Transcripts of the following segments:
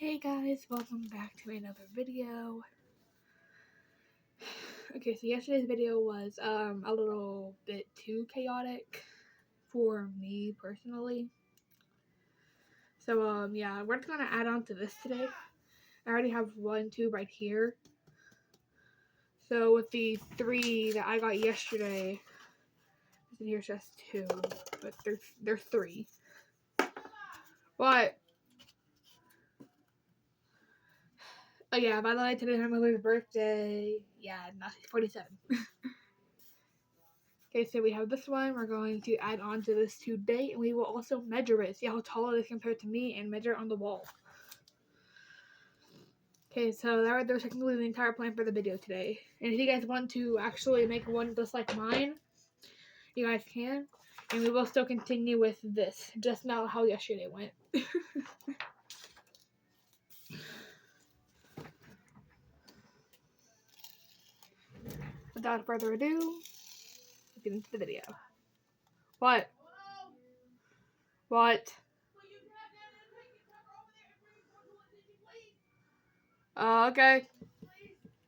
Hey guys, welcome back to another video. Okay, so yesterday's video was a little bit too chaotic for me personally. So yeah, we're just gonna add on to this today. I already have one tube right here. So with the 3 that I got yesterday, here's just 2, but there's 3. But oh yeah, by the way, today's my mother's birthday. Yeah, not 47. Okay, so we have this one. We're going to add on to this today, and we will also measure it. See how tall it is compared to me, and measure it on the wall. Okay, so that right there is technically the entire plan for the video today. And if you guys want to actually make one just like mine, you guys can. And we will still continue with this, just not how yesterday went. Without further ado, let's get into the video. What? What? Okay.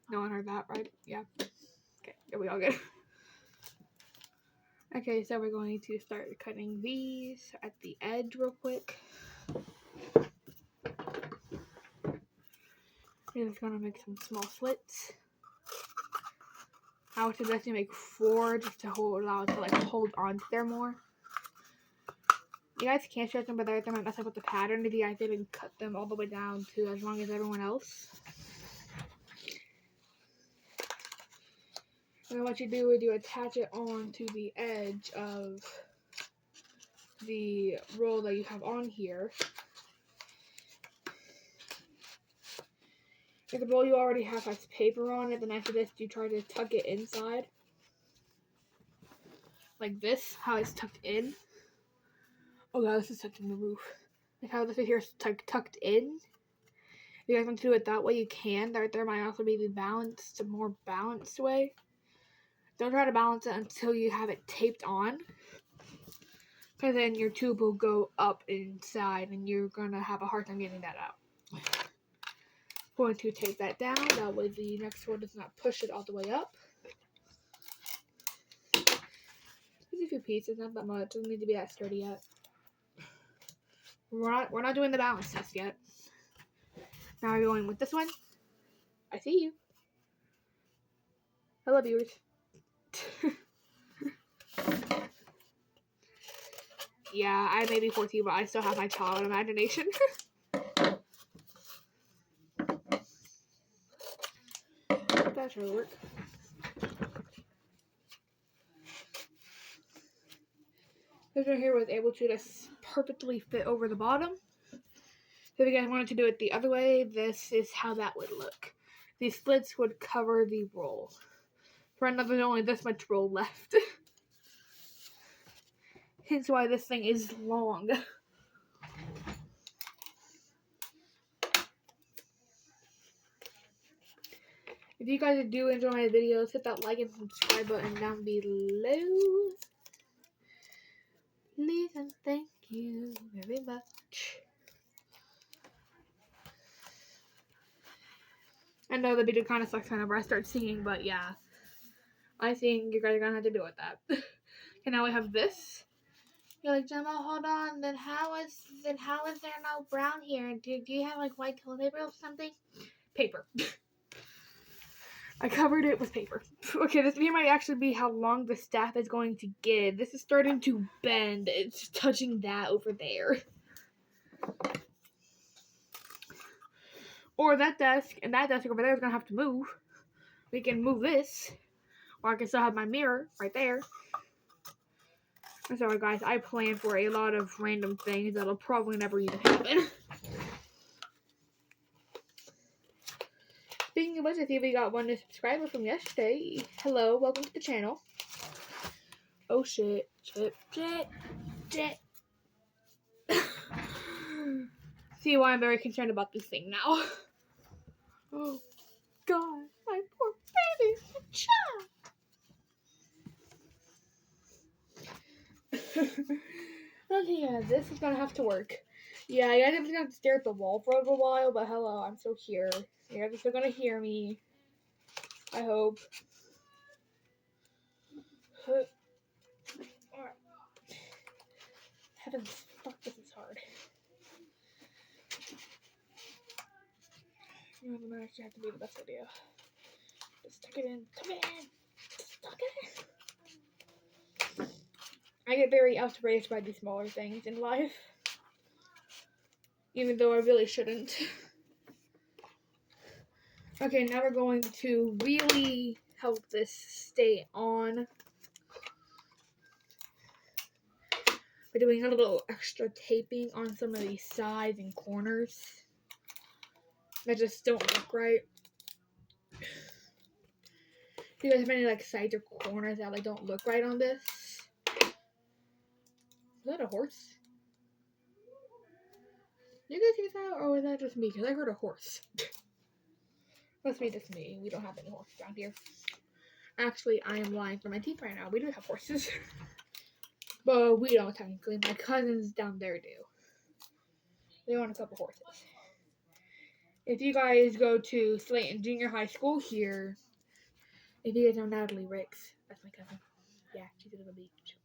No one heard that, right? Yeah. Okay, here we all good. Okay, so we're going to start cutting these at the edge real quick. We're just gonna make some small slits. I would suggest you make 4 just to allow it to like hold on to there more. You guys can't stretch them, but they might mess up with the pattern if you guys didn't cut them all the way down to as long as everyone else. And then what you do is you attach it on to the edge of the roll that you have on here. If the roll you already have has paper on it, then after this you try to tuck it inside. Like this, how it's tucked in. Oh god, this is touching the roof. Like how this is here is tucked in. If you guys want to do it that way, you can. There might also be the more balanced way. Don't try to balance it until you have it taped on. Because then your tube will go up inside and you're going to have a hard time getting that out. Going to tape that down. That way the next one does not push it all the way up. Just a few pieces, not that much. Doesn't need to be that sturdy yet. We're not doing the balance test yet. Now we're going with this one. I see you. Hello, viewers. Yeah, I may be 14, but I still have my child imagination. That should work. This right here was able to just perfectly fit over the bottom. So if you guys wanted to do it the other way, this is how that would look. These splits would cover the roll. For now, there's only this much roll left. Hence why this thing is long. If you guys do enjoy my videos, hit that like and subscribe button down below. Please and thank you very much. I know the video kind of sucks whenever I start singing, but yeah. I think you guys are going to have to deal with that. Okay, now we have this. You're like, Gemma, hold on. Then how is there no brown here? Do you have like white toilet paper or something? Paper. I covered it with paper. Okay, this here might actually be how long the staff is going to get. This is starting to bend. It's touching that over there. Or that desk, and that desk over there is going to have to move. We can move this. Or I can still have my mirror right there. I'm sorry, guys. I plan for a lot of random things that'll probably never even happen. Speaking of which, I see we got one new subscriber from yesterday. Hello, welcome to the channel. Oh shit. See why I'm very concerned about this thing now. Oh god, my poor baby child. Okay, yeah, this is gonna have to work. Yeah, you guys are just gonna have to stare at the wall for a little while, but hello, I'm still here. You guys are still gonna hear me. I hope. Alright. Heavens, fuck, this is hard. You know, that might actually have to be the best idea. Just tuck it in. Tuck it in! Just tuck it in! I get very outraged by these smaller things in life. Even though I really shouldn't. Okay, now we're going to really help this stay on. We're doing a little extra taping on some of these sides and corners that just don't look right. Do you guys have any like sides or corners that like don't look right on this? Is that a horse? You guys hear that, or is that just me? Because I heard a horse. Must be just me. We don't have any horses around here. Actually, I am lying for my teeth right now. We do have horses. But we don't technically. My cousins down there do. They own a couple horses. If you guys go to Slayton Junior High School here, if you guys know Natalie Ricks, that's my cousin. Yeah, she's a little beach.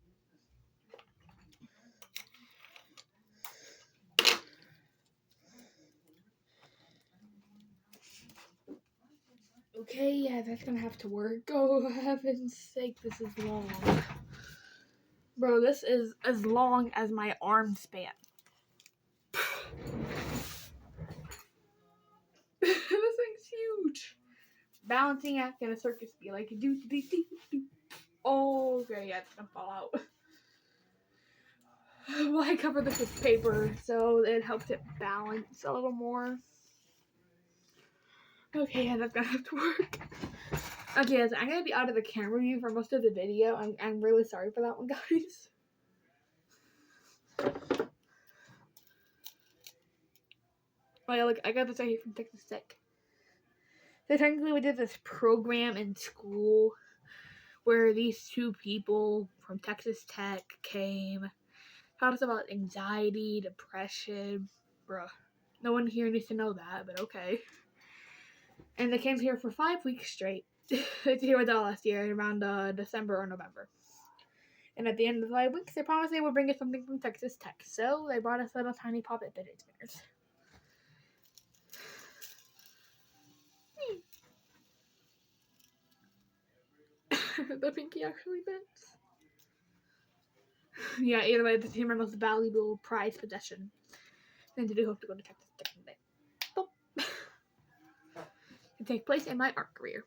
Okay, yeah, that's gonna have to work. Oh, heaven's sake, this is long. Bro, this is as long as my arm span. This thing's huge. Balancing act in a circus be like do. Oh, okay, yeah, it's gonna fall out. Well, I covered this with paper, so it helps it balance a little more. Okay, yeah, that's gonna have to work. Okay, so I'm gonna be out of the camera view for most of the video. I'm really sorry for that one, guys. Oh yeah, look, I got this right here from Texas Tech. So technically we did this program in school where these two people from Texas Tech came, taught us about anxiety, depression, bruh. No one here needs to know that, but okay. And they came here for 5 weeks straight. It's here with us last year around December or November. And at the end of the 5 weeks, they promised they would bring us something from Texas Tech. So they brought us little tiny pop-it fidget spinners. The pinky actually fits. Yeah, either way, this is my most valuable prized possession. And I do hope to go to Texas Tech someday. To take place in my art career.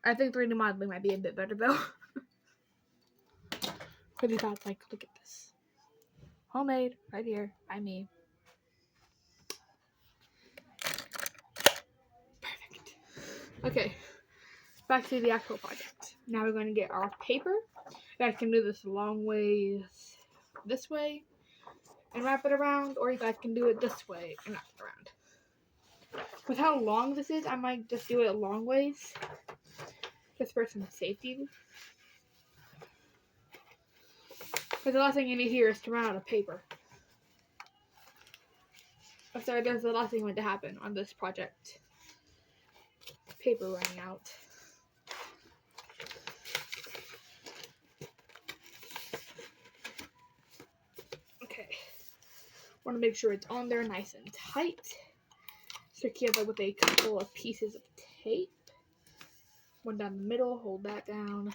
I think 3D modeling might be a bit better though. Because you thought, like, look at this. Homemade, right here, by me. Perfect. Okay, back to the actual project. Now we're going to get our paper. You guys can do this long ways this way and wrap it around, or you guys can do it this way and wrap it around. With how long this is, I might just do it long ways, just for some safety. Because the last thing you need here is to run out of paper. Oh, sorry, there's the last thing going to happen on this project. Paper running out. Okay. Want to make sure it's on there nice and tight. Secure that with a couple of pieces of tape. One down the middle, hold that down.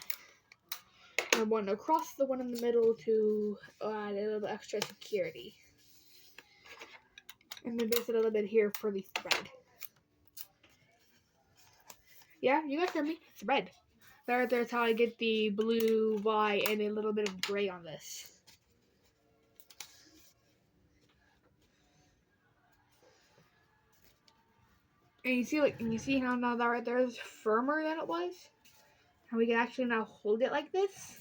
And one across the one in the middle to add a little extra security. And then just a little bit here for the thread. Yeah, you guys hear me? Thread. There's how I get the blue, white, and a little bit of gray on this. And you see how now that right there is firmer than it was? And we can actually now hold it like this.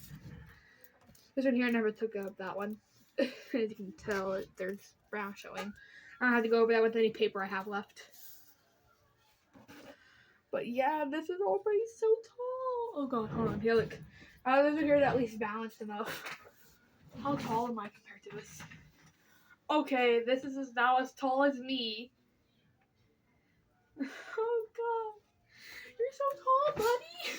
This one here I never took out that one. As you can tell, there's brown showing. I don't have to go over that with any paper I have left. But yeah, this is already so tall. Oh god, hold on. Here, look. This one here is at least balanced enough. How tall am I compared to this? Okay, this is now as tall as me. Oh god. You're so tall, buddy.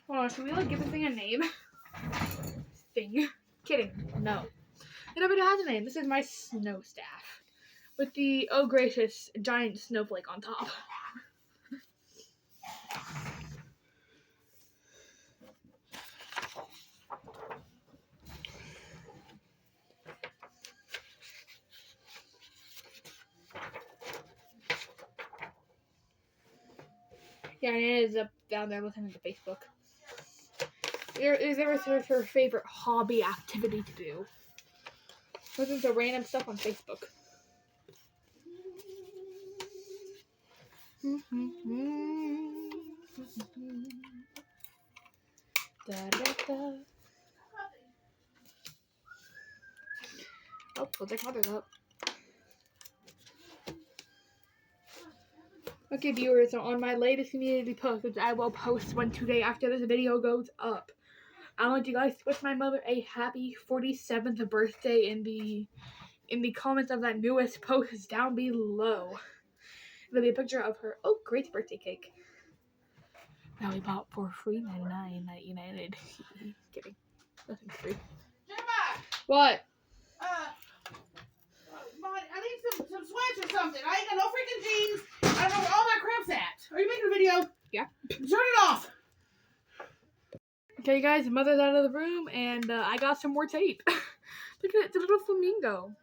Hold on, should we like give this thing a name? Thing. Kidding. No. It already has a name. This is my snow staff. With the, oh gracious, giant snowflake on top. Yeah, and it is up down there listening to Facebook. Is there her favorite hobby activity to do? Listen to random stuff on Facebook. Da, da, da. Oh, we'll take others up. Okay, viewers, so on my latest community post, which I will post one today after this video goes up, I want you guys to wish my mother a happy 47th birthday in the comments of that newest post down below. There'll be a picture of her great birthday cake that we bought for $3.99 at United. Kidding. Nothing's free. Gemma! What? I need some sweats or something. I ain't got no freaking jeans. I don't know where all my crap's at. Are you making a video? Yeah. Turn it off. Okay, guys, mother's out of the room, and I got some more tape. Look at it, it's a little flamingo.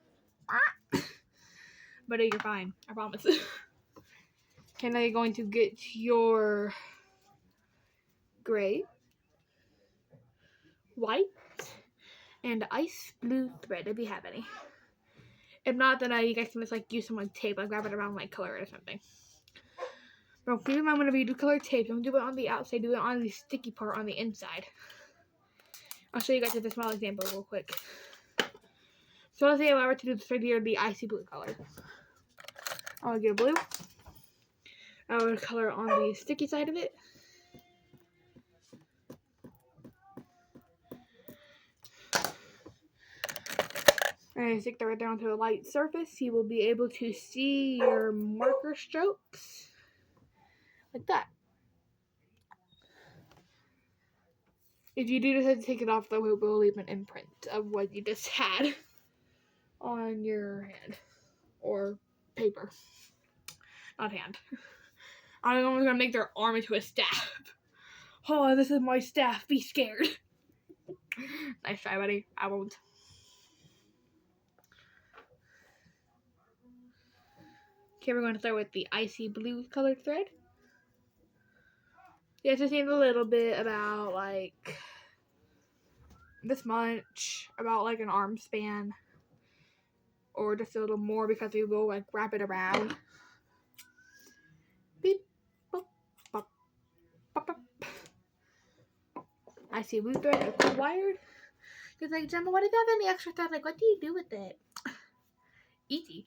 But you're fine, I promise. Okay, now you're going to get your gray, white, and ice blue thread if you have any. If not, then you guys can just like use some like tape, like wrap it around like color or something. But keep in mind whenever you do color tape, don't do it on the outside, do it on the sticky part on the inside. I'll show you guys a small example real quick. So let's say if I were to do this right here, the icy blue color. I would get a blue. I would color on the sticky side of it. And stick that right there onto a light surface. You will be able to see your marker strokes. Like that. If you do decide to take it off, though, it will leave an imprint of what you just had on your hand. Or paper. Not hand. I'm only going to make their arm into a staff. Oh, this is my staff. Be scared. Nice try, buddy. I won't. Okay, we're going to start with the icy blue colored thread. You have to see a little bit about like this much, about like an arm span, or just a little more because we will like wrap it around. Beep, boop, bop, bop, bop. Icy blue thread acquired. Because like, Gemma, what if you have any extra thread? Like, what do you do with it? Easy.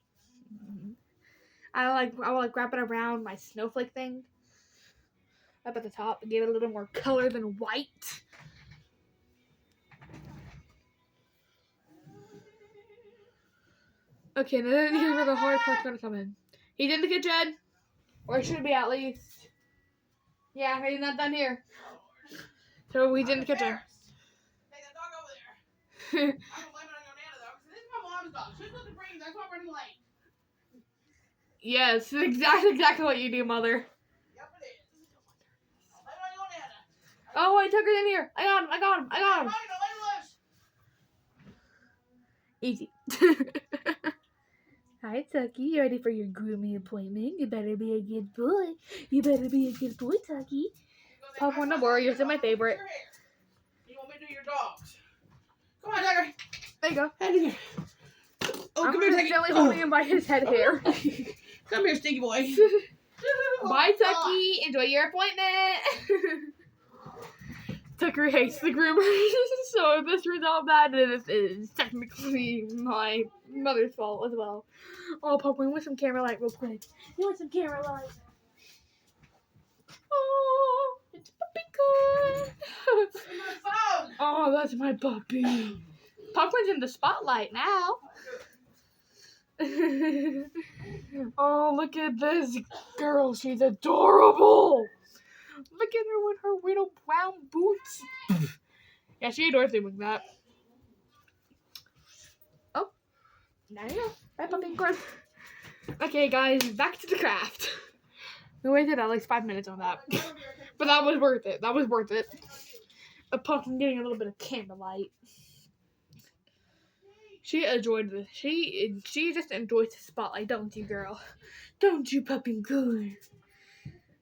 I will wrap it around my snowflake thing up at the top and give it a little more color than white. Okay, now here's where the hard part's gonna come in. He's in the kitchen, or he should be at least. Yeah, he's not done here. So he's in the kitchen. Take that dog over there. I'm gonna blame it on your Nana though, because this is my mom's dog. She's supposed to bring. That's why I'm running late. Yes, exactly what you do, mother. Yep, it is. I'll blame it on your Nana. Oh, I took her in here. I got him. Mommy, don't let her loose. Easy. Hi, Tucky. You ready for your grooming appointment? You better be a good boy. Tucky. Popcorn, don't worry. You're still my favorite. You want me to do your dogs? Come on, Tucker. There you go. Head in here. Oh, I'm come here, just Tucky. gently holding him by his head hair. Come here, stinky boy. Bye, Tucky. Enjoy your appointment. Tucker hates the groomer, so if this turns out bad, it is technically my mother's fault as well. Oh, Popcorn, you want some camera light real quick? You want some camera light? Oh, it's puppy good. My phone. Oh, that's my puppy. Pumpkin's in the spotlight now. Oh, look at this girl. She's adorable. Look at her with her little brown boots. Yeah, she adores doing that. Oh, there you go. Bye, Pumpkin Corn. Okay, guys, back to the craft. We waited at least 5 minutes on that. But that was worth it. That was worth it. A pumpkin getting a little bit of candlelight. She enjoyed this. She just enjoys the spotlight, don't you, girl? Don't you, Pumpkin Corn?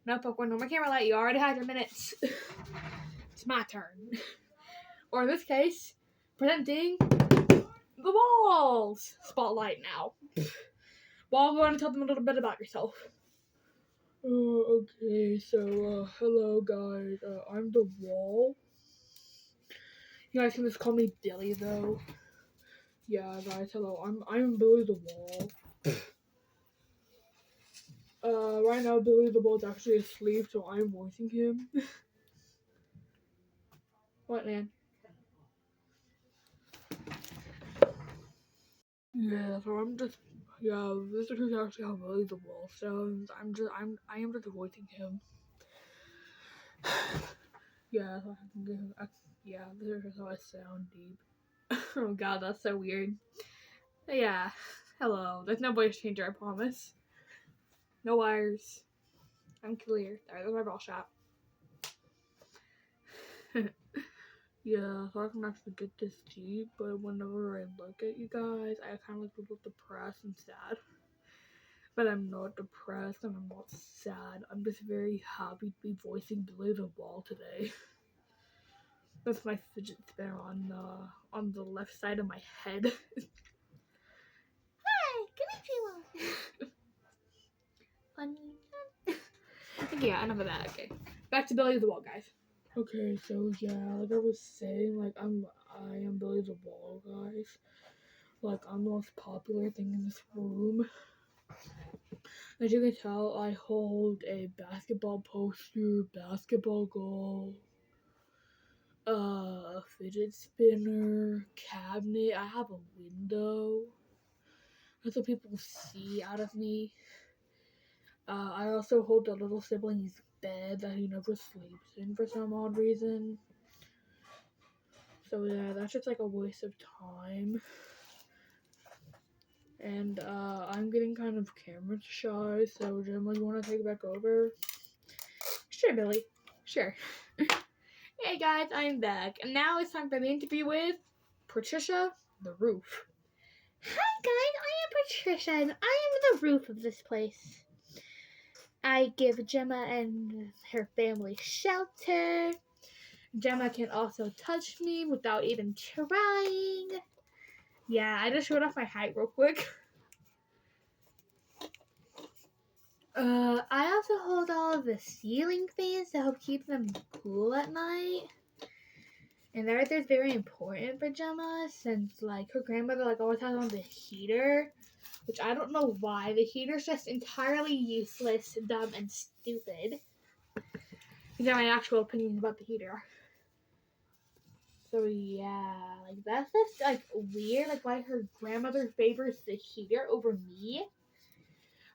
No, Pumpkin, no more camera light. You already had your minutes. It's my turn. Or in this case, presenting the Walls spotlight now. Wall, go on and tell them a little bit about yourself. Okay, so, hello guys. I'm the Wall. You guys can just call me Billy, though. Yeah, guys, hello. I'm Billy the Wall. Right now Billy the Wall's actually asleep, so I'm voicing him. What, man? Yeah, so this is actually how Billy the Wall sounds. I am just voicing him. Yeah, so this is how I sound deep. Oh god, that's so weird. But yeah, hello. There's no voice changer, I promise. No wires. I'm clear. There's my ball shot. Yeah, so I can actually get this deep, but whenever I look at you guys, I kind of look a little depressed and sad. But I'm not depressed and I'm not sad. I'm just very happy to be voicing Billy the Wall today. That's my fidget spinner on the left side of my head. Hi, konnichiwa. Funny. Yeah, enough of that. Okay, back to Billy the Wall, guys. Okay, so yeah, like I was saying, like I am Billy the Wall, guys. Like I'm the most popular thing in this room. As you can tell, I hold a basketball poster, basketball goal, a fidget spinner, cabinet. I have a window. That's what people see out of me. I also hold a little sibling's bed that he never sleeps in for some odd reason. So yeah, that's just like a waste of time. And I'm getting kind of camera shy, so Gemma, you want to take it back over? Sure, Billy. Sure. Hey guys, I'm back. And now it's time for the interview with Patricia the Roof. Hi guys, I am Patricia and I am the roof of this place. I give Gemma and her family shelter. Gemma can also touch me without even trying. Yeah, I just showed off my height real quick. I also hold all of the ceiling fans to help keep them cool at night. And that right there is very important for Gemma, since like her grandmother like always has on the heater, which I don't know why. The heater's just entirely useless, dumb, and stupid. These are my actual opinions about the heater. So yeah, like that's just like weird, like why her grandmother favors the heater over me.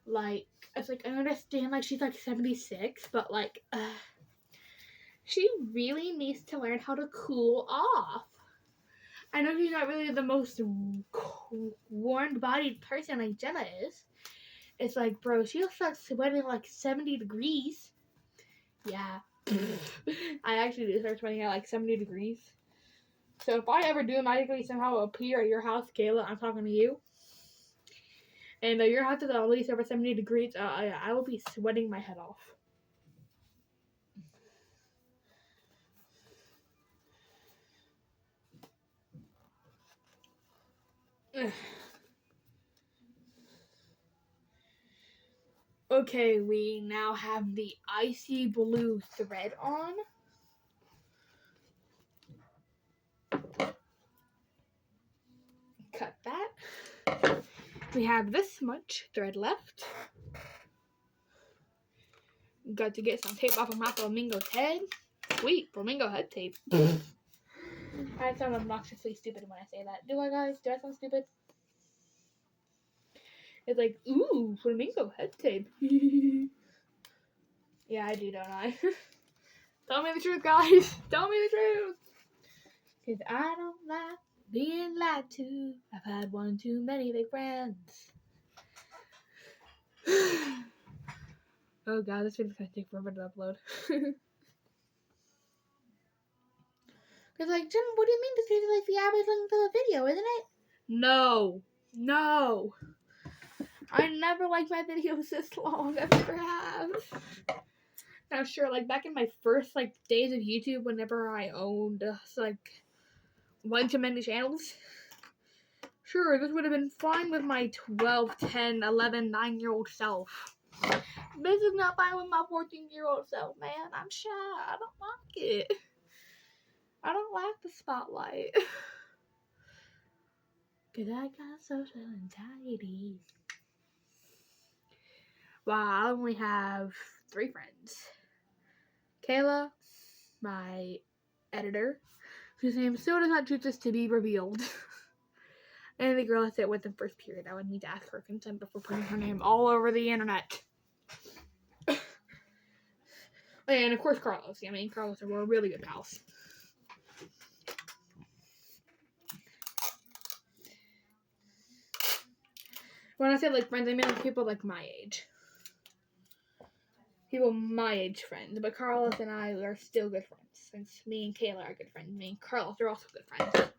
Like it's like I understand like she's like 76, but like she really needs to learn how to cool off. I know she's not really the most warm-bodied person like Jenna is. It's like, bro, she'll start sweating like 70 degrees. Yeah. I actually do start sweating at like 70 degrees. So if I ever do magically somehow appear at your house, Kayla, I'm talking to you. And your house is at least over 70 degrees, I will be sweating my head off. Okay, we now have the icy blue thread on. Cut that. We have this much thread left. Got to get some tape off of my flamingo's head. Sweet, flamingo head tape. I sound obnoxiously stupid when I say that. Do I, guys? Do I sound stupid? It's like, ooh, flamingo head tape. Yeah, I do, don't I? Tell me the truth, guys. Tell me the truth. Because I don't like being lied to. I've had one too many fake friends. Oh god, this video's gonna take forever to upload. Cause like, Jim, what do you mean this video like the average length of a video, isn't it? No. No. I never liked my videos this long. I never have. Now sure, like back in my first like days of YouTube, whenever I owned like one too many channels, sure, this would have been fine with my 12, 10, 11, 9-year-old self. This is not fine with my 14-year-old self, man. I'm shy. I don't like it. I don't like the spotlight. Cause I got social anxiety. Wow, I only have 3 friends. Kayla, my editor, whose name still does not choose this to be revealed. And the girl I sit with in first period. I would need to ask her consent before putting her name all over the internet. And of course Carlos. I mean, Carlos and we're really good pals. When I say like friends, I mean like people like my age. People my age friends. But Carlos and I are still good friends. Since me and Kayla are good friends. Me and Carlos are also good friends.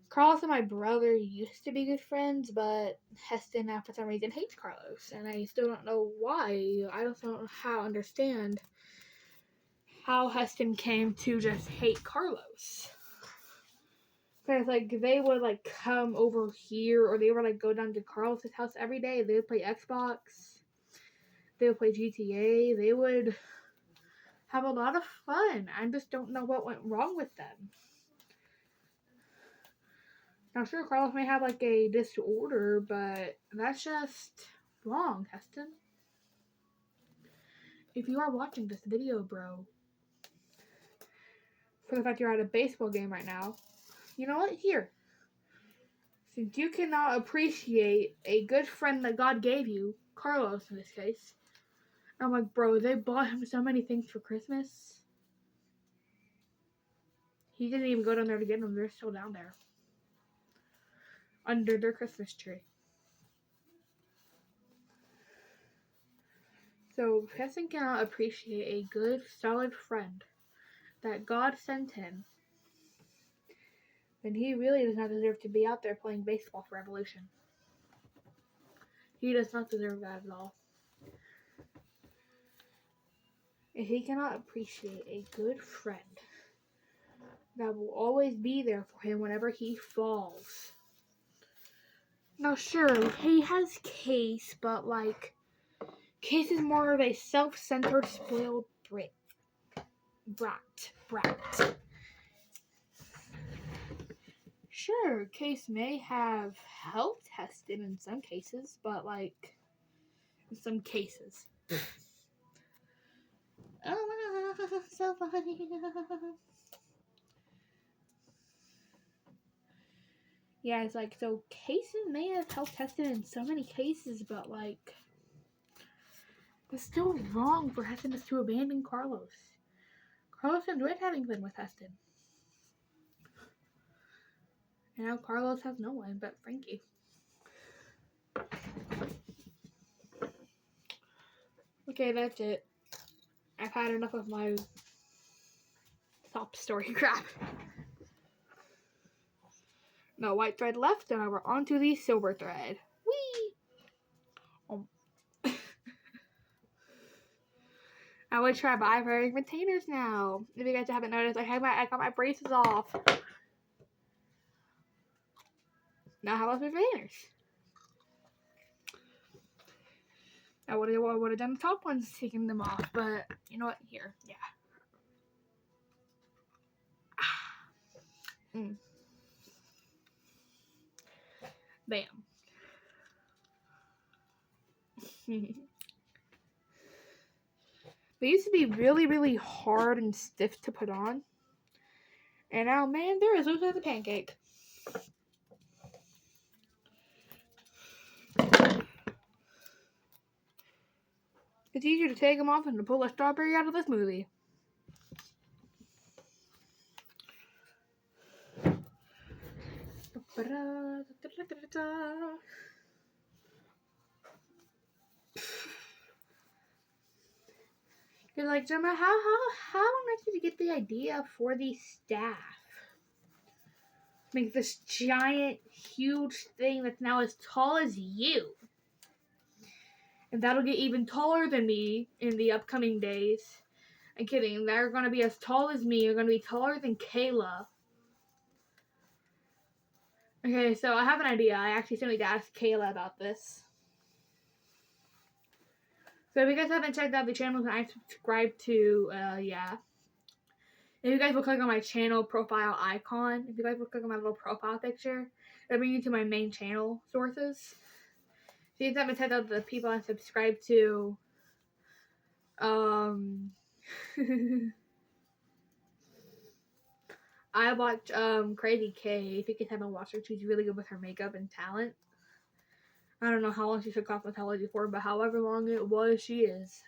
Carlos and my brother used to be good friends, but Heston now for some reason hates Carlos. And I still don't know why. I also don't know how to understand how Heston came to just hate Carlos. Because, like, they would, like, come over here, or they would, like, go down to Carlos' house every day. They would play Xbox. They would play GTA. They would have a lot of fun. I just don't know what went wrong with them. Now, sure, Carlos may have, like, a disorder, but that's just wrong, Heston. If you are watching this video, bro, for the fact you're at a baseball game right now, you know what? Here. Since you cannot appreciate a good friend that God gave you, Carlos in this case, I'm like, bro, they bought him so many things for Christmas. He didn't even go down there to get them. They're still down there. Under their Christmas tree. So, Heston cannot appreciate a good, solid friend that God sent him. Then he really does not deserve to be out there playing baseball for Evolution. He does not deserve that at all. If he cannot appreciate a good friend that will always be there for him whenever he falls. Now, sure, he has Case, but, like, Case is more of a self-centered, spoiled brat. Sure, Case may have helped Heston in some cases, but, like, in some cases. Oh my god, so funny. Yeah, it's like, so Case may have helped Heston in so many cases, but, like, it's still wrong for Heston to abandon Carlos. Carlos enjoyed having fun with Heston. And now Carlos has no one but Frankie. Okay, that's it. I've had enough of my top story crap. No white thread left, and now we're on to the silver thread. Whee! I would try by wearing retainers now. If you guys haven't noticed, I got my braces off. Now how about the retainers? I would have done the top ones, taking them off, but you know what? Here, yeah. Bam. They used to be really, really hard and stiff to put on. And now, man, they're as loose as a pancake. It's easier to take them off than to pull a strawberry out of the smoothie. You're like, Gemma, how on earth did you get the idea for the staff? Make this giant, huge thing that's now as tall as you. And that'll get even taller than me in the upcoming days. I'm kidding. They're going to be as tall as me. They're going to be taller than Kayla. Okay, so I have an idea. I actually still need to ask Kayla about this. So if you guys haven't checked out the channel that I subscribe to, yeah. If you guys will click on my channel profile icon, if you guys will click on my little profile picture, it'll bring you to my main channel sources. If you haven't checked out the people I subscribe to, I watch Crazy K. If you guys haven't watched her, she's really good with her makeup and talent. I don't know how long she took cosmetology for, but however long it was, she is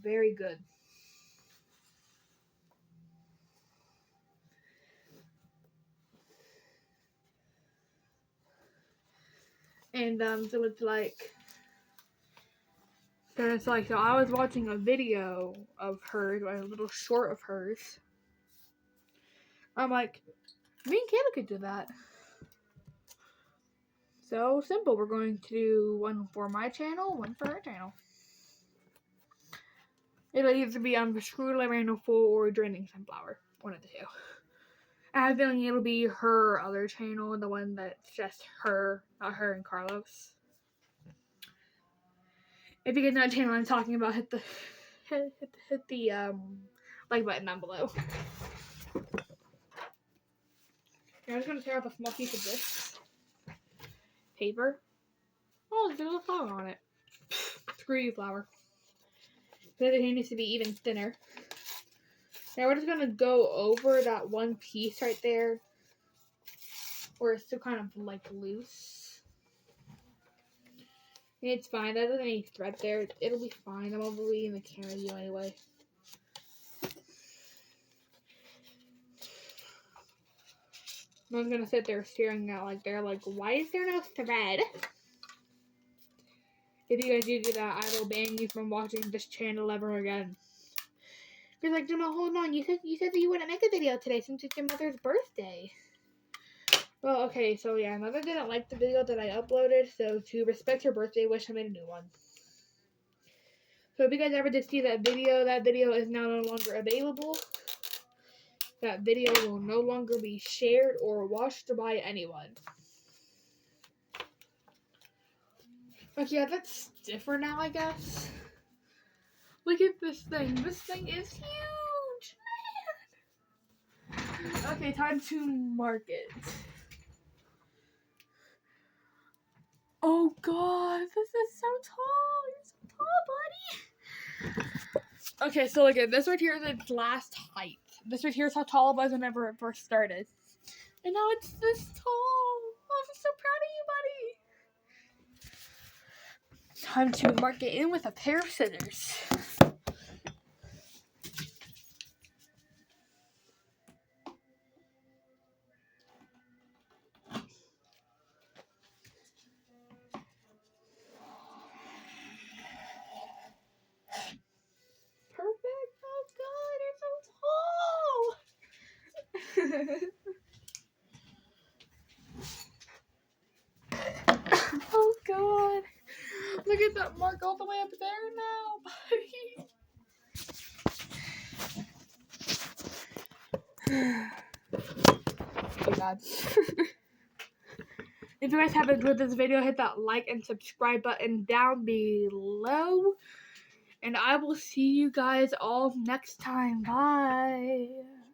very good. And so it's like, so I was watching a video of hers, a little short of hers. I'm like, me and Kayla could do that. So simple. We're going to do one for my channel, one for her channel. It'll either be Screwed Random Fool or Draining Sunflower. One of the two. I have a feeling it'll be her other channel, the one that's just her, not her and Carlos. If you guys know what channel I'm talking about, hit the like button down below. I'm just gonna tear off a small piece of this paper. Oh, there's a flower on it. Screw you, flower. The other hand needs to be even thinner. Now we're just gonna go over that one piece right there, where it's still kind of like loose. And it's fine. That doesn't any thread there. It'll be fine. I'm over in the camera view anyway. I'm gonna sit there staring at like they're like, why is there no thread? If you guys do that, I will ban you from watching this channel ever again. You're like, Gemma, hold on. You said that you wouldn't make a video today since it's your mother's birthday. Well, okay, so yeah, mother didn't like the video that I uploaded, so to respect her birthday wish, I made a new one. So if you guys ever did see that video is now no longer available. That video will no longer be shared or watched by anyone. Okay, yeah, that's different now, I guess. Look at this thing. This thing is huge, man. Okay, time to mark it. Oh God, this is so tall. You're so tall, buddy. Okay, so look at this right here is its last height. This right here is how tall it was whenever it first started. And now it's this tall. Oh, I'm so proud of you, buddy. Time to mark it in with a pair of scissors. Perfect. Oh God, you're so tall. Oh God. Look at that mark all the way up there now, buddy. Oh God. If you guys have enjoyed this video, hit that like and subscribe button down below. And I will see you guys all next time. Bye.